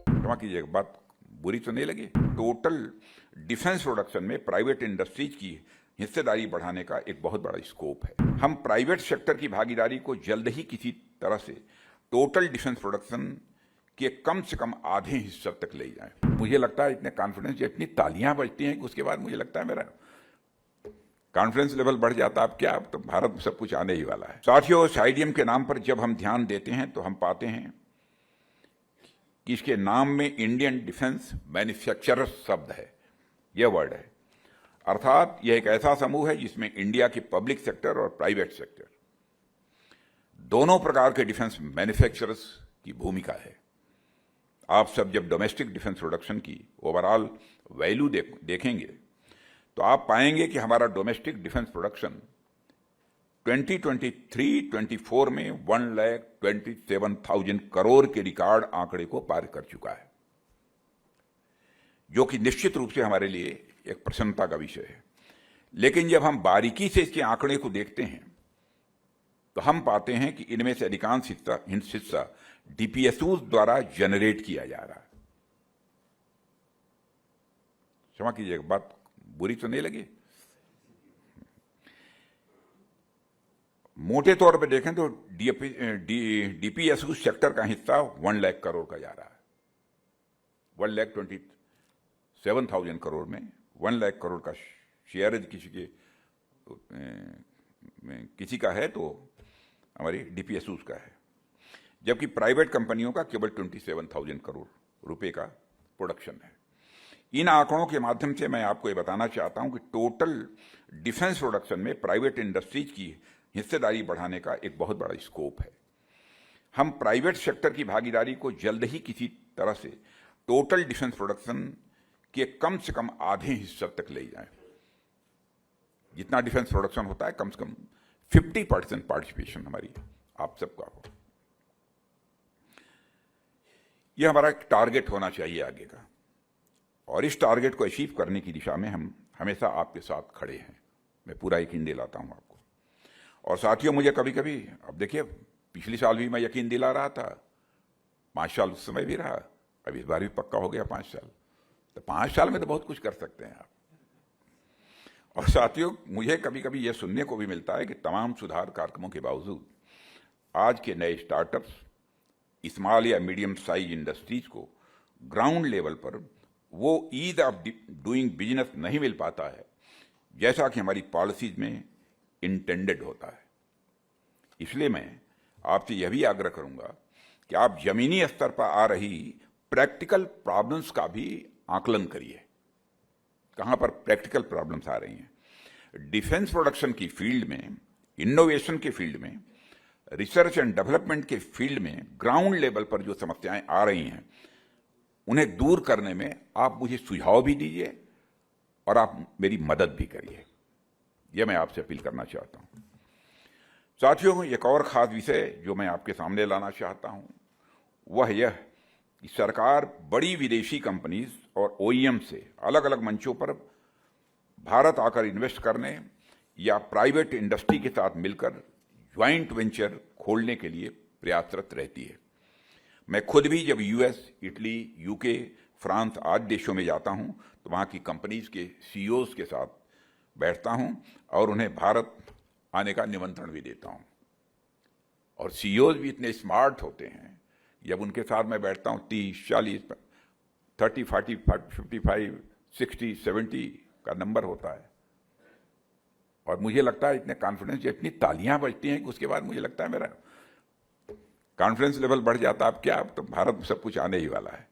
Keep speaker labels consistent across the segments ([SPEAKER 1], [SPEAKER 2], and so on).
[SPEAKER 1] क्षमा कीजिएगा, बात बुरी तो नहीं लगी। टोटल डिफेंस प्रोडक्शन में प्राइवेट इंडस्ट्रीज की हिस्सेदारी बढ़ाने का एक बहुत बड़ा स्कोप है। हम प्राइवेट सेक्टर की भागीदारी को जल्द ही किसी तरह से टोटल डिफेंस प्रोडक्शन के कम से कम आधे हिस्से तक ले जाएं। मुझे लगता है इतने कॉन्फिडेंस, इतनी तालियां बजती हैं कि उसके बाद मुझे लगता है मेरा कॉन्फिडेंस लेवल बढ़ जाता। अब क्या, अब तो भारत में सब कुछ आने ही वाला है। साथियों, इस आईडीएम के नाम पर जब हम ध्यान देते हैं तो हम पाते हैं कि इसके नाम में इंडियन डिफेंस मैन्युफैक्चरर्स शब्द है, यह वर्ड है। अर्थात यह एक ऐसा समूह है जिसमें इंडिया की पब्लिक सेक्टर और प्राइवेट सेक्टर दोनों प्रकार के डिफेंस मैन्युफैक्चरर्स की भूमिका है। आप सब जब डोमेस्टिक डिफेंस प्रोडक्शन की ओवरऑल वैल्यू देखेंगे तो आप पाएंगे कि हमारा डोमेस्टिक डिफेंस प्रोडक्शन 2023-24 में 1,27,000 करोड़ के रिकॉर्ड आंकड़े को पार कर चुका है, जो कि निश्चित रूप से हमारे लिए एक प्रसन्नता का विषय है। लेकिन जब हम बारीकी से इसके आंकड़े को देखते हैं तो हम पाते हैं कि इनमें से अधिकांश हिस्सा डीपीएसयूज द्वारा जनरेट किया जा रहा है। क्षमा कीजिएगा, बात बुरी तो नहीं लगी। मोटे तौर पर देखें तो डीपीएसयू सेक्टर का हिस्सा 1 लाख करोड़ का जा रहा है। 1,27,000 करोड़ में 1 लाख करोड़ का शेयर यदि किसी का है तो हमारी डीपीएसयूज का है, जबकि प्राइवेट कंपनियों का केवल 27,000 करोड़ रुपए का प्रोडक्शन है। इन आंकड़ों के माध्यम से मैं आपको ये बताना चाहता हूं कि टोटल डिफेंस प्रोडक्शन में प्राइवेट इंडस्ट्रीज की हिस्सेदारी बढ़ाने का एक बहुत बड़ा स्कोप है। हम प्राइवेट सेक्टर की भागीदारी को जल्द ही किसी तरह से टोटल डिफेंस प्रोडक्शन के कम से कम आधे हिस्से तक ले जाएं। जितना डिफेंस प्रोडक्शन होता है कम से कम 50% पार्टिसिपेशन हमारी आप सबका हो। यह हमारा एक टारगेट होना चाहिए आगे का, और इस टारगेट को अचीव करने की दिशा में हम हमेशा आपके साथ खड़े हैं। मैं पूरा यकीन दिलाता हूं आपको। और साथियों, मुझे कभी कभी, अब देखिए, पिछले साल भी मैं यकीन दिला रहा था, 5 साल उस समय भी रहा, अब इस बार भी पक्का हो गया 5 साल। तो 5 साल में तो बहुत कुछ कर सकते हैं आप। और साथियों, मुझे कभी कभी यह सुनने को भी मिलता है कि तमाम सुधार कार्यक्रमों के बावजूद आज के नए स्टार्टअप्स, स्मॉल या मीडियम साइज इंडस्ट्रीज को ग्राउंड लेवल पर वो ईज ऑफ डूइंग बिजनेस नहीं मिल पाता है जैसा कि हमारी पॉलिसीज में इंटेंडेड होता है। इसलिए मैं आपसे यह भी आग्रह करूंगा कि आप जमीनी स्तर पर आ रही प्रैक्टिकल प्रॉब्लम्स का भी आकलन करिए। कहां पर प्रैक्टिकल प्रॉब्लम्स आ रही हैं? डिफेंस प्रोडक्शन की फील्ड में, इनोवेशन के फील्ड में, रिसर्च एंड डेवलपमेंट के फील्ड में ग्राउंड लेवल पर जो समस्याएं आ रही हैं उन्हें दूर करने में आप मुझे सुझाव भी दीजिए और आप मेरी मदद भी करिए। यह मैं आपसे अपील करना चाहता हूं। साथियों, एक और खास विषय जो मैं आपके सामने लाना चाहता हूं वह यह कि सरकार बड़ी विदेशी कंपनीज और ओईएम से अलग अलग मंचों पर भारत आकर इन्वेस्ट करने या प्राइवेट इंडस्ट्री के साथ मिलकर ज्वाइंट वेंचर खोलने के लिए प्रयासरत रहती है। मैं खुद भी जब यूएस, इटली, यूके, फ्रांस आदि देशों में जाता हूं तो वहां की कंपनीज के सीईओज के साथ बैठता हूं और उन्हें भारत आने का निमंत्रण भी देता हूं। और सीईओज भी इतने स्मार्ट होते हैं, जब उनके साथ मैं बैठता हूं 30, 40, 30, 40, 55, 60, 70 का नंबर होता है, और मुझे लगता है इतने कॉन्फिडेंस, इतनी तालियां बजती हैं कि उसके बाद मुझे लगता है मेरा कॉन्फिडेंस लेवल बढ़ जाता। अब क्या, अब तो भारत में सब कुछ आने ही वाला है।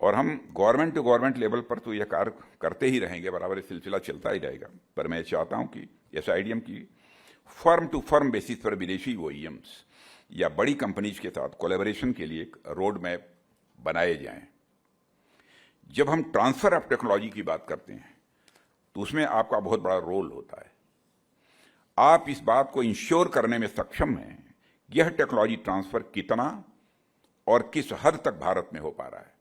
[SPEAKER 1] और हम गवर्नमेंट टू गवर्नमेंट लेवल पर तो यह कार्य करते ही रहेंगे, बराबर ये सिलसिला चलता ही रहेगा। पर मैं चाहता हूं कि एसआईडीएम की फर्म टू फर्म बेसिस पर विदेशी ओईएम्स या बड़ी कंपनीज के साथ कोलैबोरेशन के लिए एक रोड मैप बनाए जाएं। जब हम ट्रांसफर ऑफ टेक्नोलॉजी की बात करते हैं तो उसमें आपका बहुत बड़ा रोल होता है। आप इस बात को इंश्योर करने में सक्षम हैं कि यह टेक्नोलॉजी ट्रांसफर कितना और किस हद तक भारत में हो पा रहा है।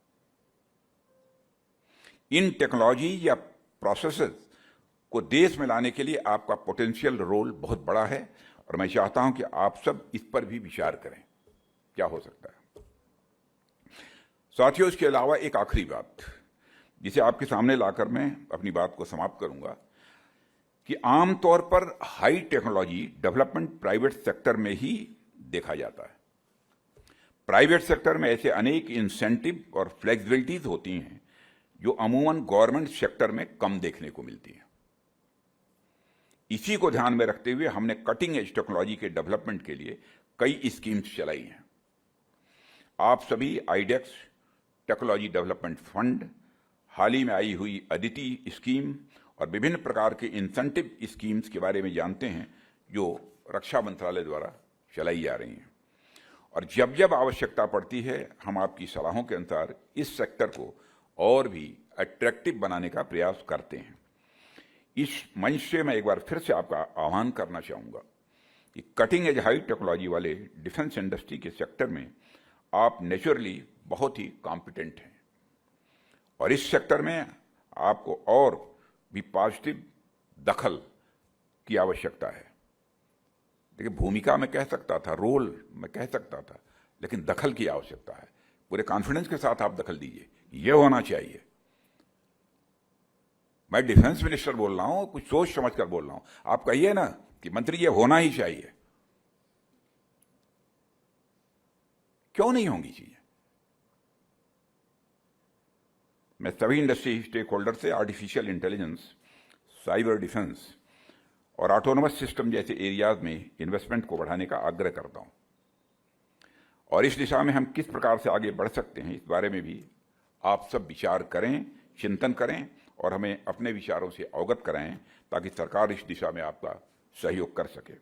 [SPEAKER 1] इन टेक्नोलॉजी या प्रोसेसेस को देश में लाने के लिए आपका पोटेंशियल रोल बहुत बड़ा है और मैं चाहता हूं कि आप सब इस पर भी विचार करें क्या हो सकता है। साथियों, इसके अलावा एक आखिरी बात जिसे आपके सामने लाकर मैं अपनी बात को समाप्त करूंगा कि आमतौर पर high technology development private sector में ही देखा जाता है। प्राइवेट सेक्टर में ऐसे अनेक इंसेंटिव और फ्लेक्सिबिलिटीज होती हैं जो अमूमन गवर्नमेंट सेक्टर में कम देखने को मिलती हैं। इसी को ध्यान में रखते हुए हमने कटिंग एज टेक्नोलॉजी के डेवलपमेंट के लिए कई स्कीम्स चलाई हैं। आप सभी आईडेक्स टेक्नोलॉजी डेवलपमेंट फंड, हाल ही में आई हुई अदिति स्कीम और विभिन्न प्रकार के इंसेंटिव स्कीम्स के बारे में जानते हैं जो रक्षा मंत्रालय द्वारा चलाई जा रही हैं। और जब जब आवश्यकता पड़ती है हम आपकी सलाहों के अनुसार इस सेक्टर को और भी अट्रैक्टिव बनाने का प्रयास करते हैं। इस मंच से मैं एक बार फिर से आपका आह्वान करना चाहूँगा कि कटिंग एज हाई टेक्नोलॉजी वाले डिफेंस इंडस्ट्री के सेक्टर में आप नेचुरली बहुत ही कॉम्पिटेंट हैं और इस सेक्टर में आपको और भी पॉजिटिव दखल की आवश्यकता है। देखिए, भूमिका मैं कह सकता था, रोल मैं कह सकता था, लेकिन दखल की आवश्यकता है। पूरे कॉन्फिडेंस के साथ आप दखल दीजिए, यह होना चाहिए। मैं डिफेंस मिनिस्टर बोल रहा हूं, कुछ सोच समझ कर बोल रहा हूं। आप कहिए ना कि मंत्री ये होना ही चाहिए, क्यों नहीं होंगी चीजें। मैं सभी इंडस्ट्री स्टेक होल्डर से आर्टिफिशियल इंटेलिजेंस, साइबर डिफेंस और ऑटोनोमस सिस्टम जैसे एरियाज में इन्वेस्टमेंट को बढ़ाने का आग्रह करता हूं और इस दिशा में हम किस प्रकार से आगे बढ़ सकते हैं इस बारे में भी आप सब विचार करें, चिंतन करें और हमें अपने विचारों से अवगत कराएं ताकि सरकार इस दिशा में आपका सहयोग कर सके।